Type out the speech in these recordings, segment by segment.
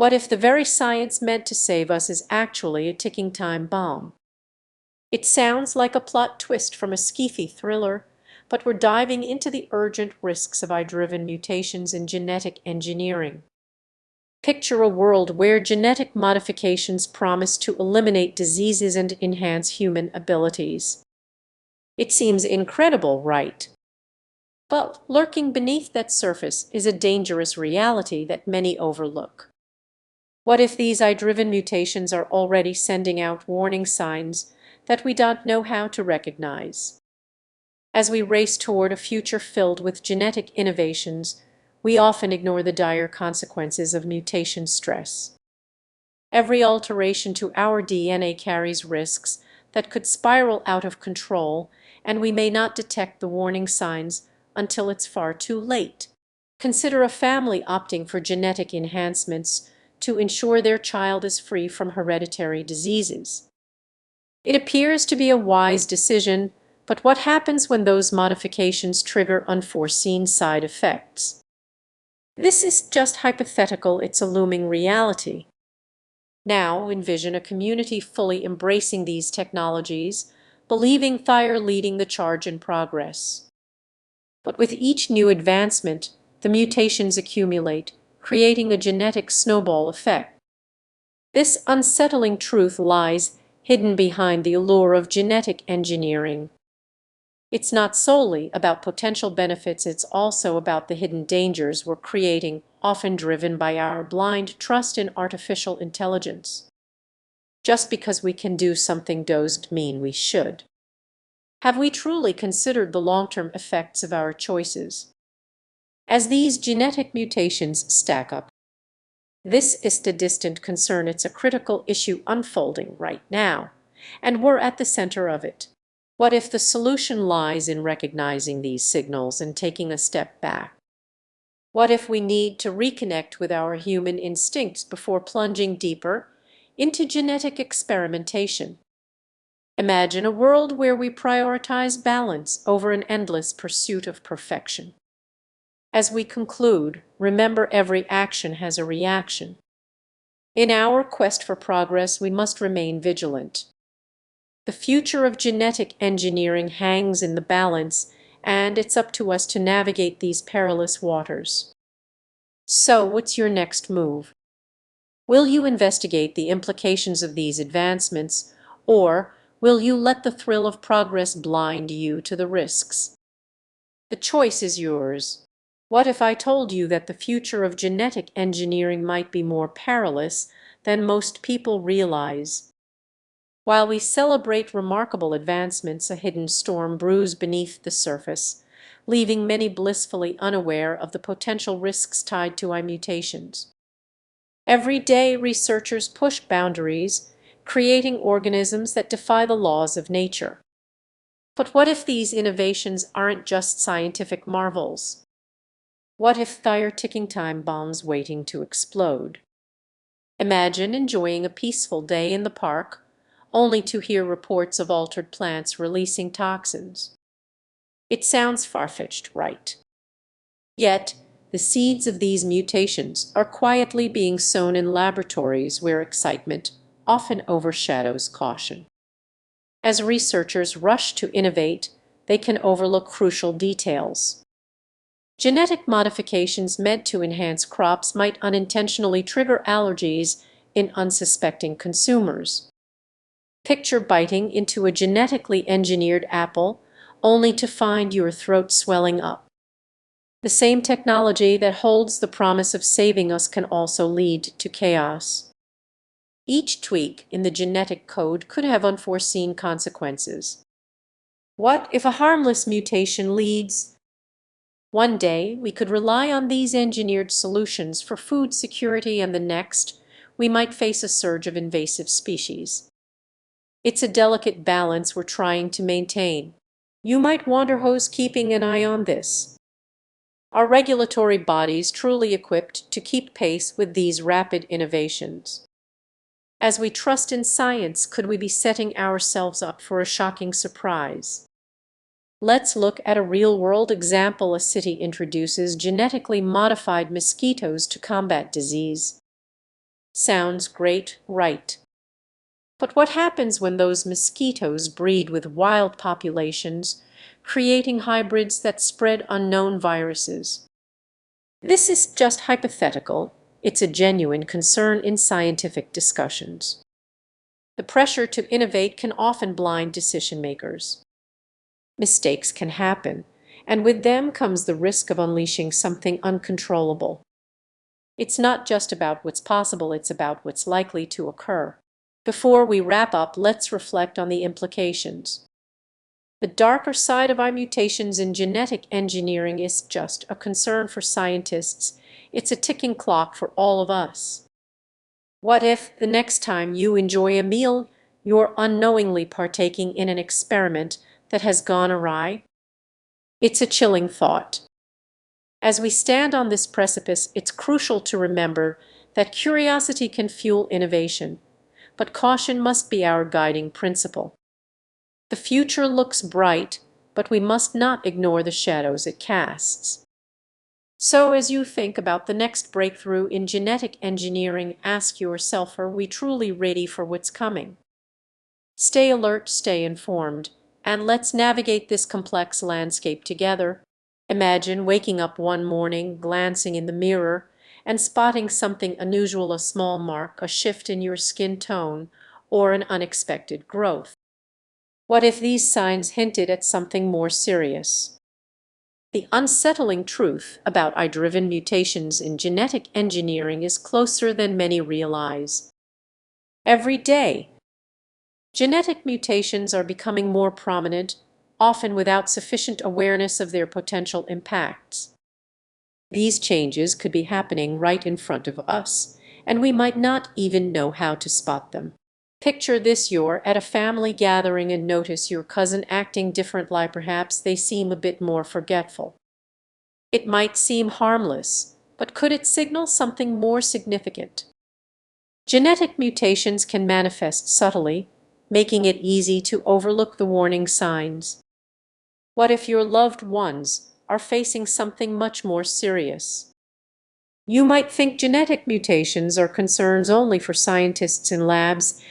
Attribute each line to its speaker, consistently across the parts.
Speaker 1: What if the very science meant to save us is actually a ticking time bomb? It sounds like a plot twist from a sci-fi thriller, but we're diving into the urgent risks of AI-driven mutations in genetic engineering. Picture a world where genetic modifications promise to eliminate diseases and enhance human abilities. It seems incredible, right? But lurking beneath that surface is a dangerous reality that many overlook. What if these AI-driven mutations are already sending out warning signs that we don't know how to recognize? As we race toward a future filled with genetic innovations, we often ignore the dire consequences of mutation stress. Every alteration to our DNA carries risks that could spiral out of control, and we may not detect the warning signs until it's far too late. Consider a family opting for genetic enhancements to ensure their child is free from hereditary diseases. It appears to be a wise decision, but what happens when those modifications trigger unforeseen side effects? This is just hypothetical, it's a looming reality. Now envision a community fully embracing these technologies, believing they're leading the charge in progress. But with each new advancement, the mutations accumulate, creating a genetic snowball effect. This unsettling truth lies hidden behind the allure of genetic engineering. It's not solely about potential benefits, it's also about the hidden dangers we're creating, often driven by our blind trust in artificial intelligence. Just because we can do something doesn't mean we should. Have we truly considered the long-term effects of our choices? As these genetic mutations stack up, this isn't a distant concern, it's a critical issue unfolding right now, and we're at the center of it. What if the solution lies in recognizing these signals and taking a step back? What if we need to reconnect with our human instincts before plunging deeper into genetic experimentation? Imagine a world where we prioritize balance over an endless pursuit of perfection. As we conclude, remember every action has a reaction. In our quest for progress, we must remain vigilant. The future of genetic engineering hangs in the balance, and it's up to us to navigate these perilous waters. So, what's your next move? Will you investigate the implications of these advancements, or will you let the thrill of progress blind you to the risks? The choice is yours. What if I told you that the future of genetic engineering might be more perilous than most people realize? While we celebrate remarkable advancements, a hidden storm brews beneath the surface, leaving many blissfully unaware of the potential risks tied to our mutations. Every day, researchers push boundaries, creating organisms that defy the laws of nature. But what if these innovations aren't just scientific marvels? What if they're ticking time bombs waiting to explode? Imagine enjoying a peaceful day in the park, only to hear reports of altered plants releasing toxins. It sounds far-fetched, right? Yet, the seeds of these mutations are quietly being sown in laboratories where excitement often overshadows caution. As researchers rush to innovate, they can overlook crucial details. Genetic modifications meant to enhance crops might unintentionally trigger allergies in unsuspecting consumers. Picture biting into a genetically engineered apple only to find your throat swelling up. The same technology that holds the promise of saving us can also lead to chaos. Each tweak in the genetic code could have unforeseen consequences. What if a harmless mutation leads? One day, we could rely on these engineered solutions for food security, and the next, we might face a surge of invasive species. It's a delicate balance we're trying to maintain. You might wonder who's keeping an eye on this. Are regulatory bodies truly equipped to keep pace with these rapid innovations? As we trust in science, could we be setting ourselves up for a shocking surprise? Let's look at a real-world example. A city introduces genetically modified mosquitoes to combat disease. Sounds great, right? But what happens when those mosquitoes breed with wild populations, creating hybrids that spread unknown viruses? This is just hypothetical. It's a genuine concern in scientific discussions. The pressure to innovate can often blind decision makers. Mistakes can happen, and with them comes the risk of unleashing something uncontrollable. It's not just about what's possible, it's about what's likely to occur. Before we wrap up, let's reflect on the implications. The darker side of our mutations in genetic engineering is just a concern for scientists. It's a ticking clock for all of us. What if the next time you enjoy a meal, you're unknowingly partaking in an experiment that has gone awry? It's a chilling thought. As we stand on this precipice, it's crucial to remember that curiosity can fuel innovation, but caution must be our guiding principle. The future looks bright, but we must not ignore the shadows it casts. So as you think about the next breakthrough in genetic engineering, ask yourself, are we truly ready for what's coming? Stay alert, stay informed, and let's navigate this complex landscape together. Imagine waking up one morning, glancing in the mirror, and spotting something unusual, a small mark, a shift in your skin tone, or an unexpected growth. What if these signs hinted at something more serious? The unsettling truth about eye-driven mutations in genetic engineering is closer than many realize. Every day, genetic mutations are becoming more prominent, often without sufficient awareness of their potential impacts. These changes could be happening right in front of us, and we might not even know how to spot them. Picture this: you're at a family gathering and notice your cousin acting differently. Perhaps they seem a bit more forgetful. It might seem harmless, but could it signal something more significant? Genetic mutations can manifest subtly, making it easy to overlook the warning signs. What if your loved ones are facing something much more serious? You might think genetic mutations are concerns only for scientists in labs.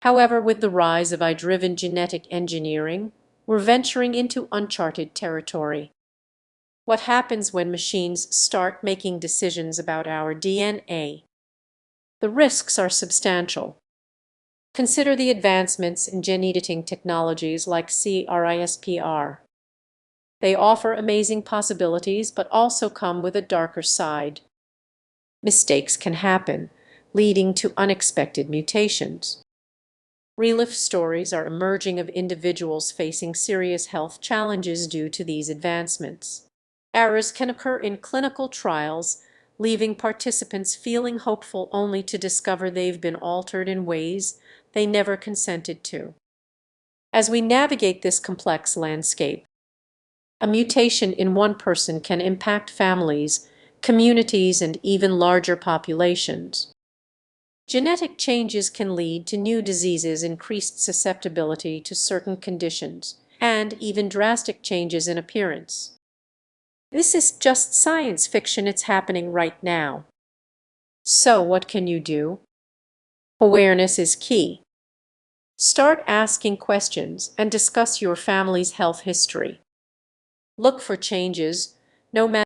Speaker 1: However, with the rise of AI-driven genetic engineering, we're venturing into uncharted territory. What happens when machines start making decisions about our DNA? The risks are substantial. Consider the advancements in gene editing technologies like CRISPR. They offer amazing possibilities, but also come with a darker side. Mistakes can happen, leading to unexpected mutations. Real-life stories are emerging of individuals facing serious health challenges due to these advancements. Errors can occur in clinical trials, leaving participants feeling hopeful only to discover they've been altered in ways they never consented to. As we navigate this complex landscape, a mutation in one person can impact families, communities, and even larger populations. Genetic changes can lead to new diseases, increased susceptibility to certain conditions, and even drastic changes in appearance. This is just science fiction, it's happening right now. So what can you do? Awareness is key. Start asking questions and discuss your family's health history. Look for changes, no matter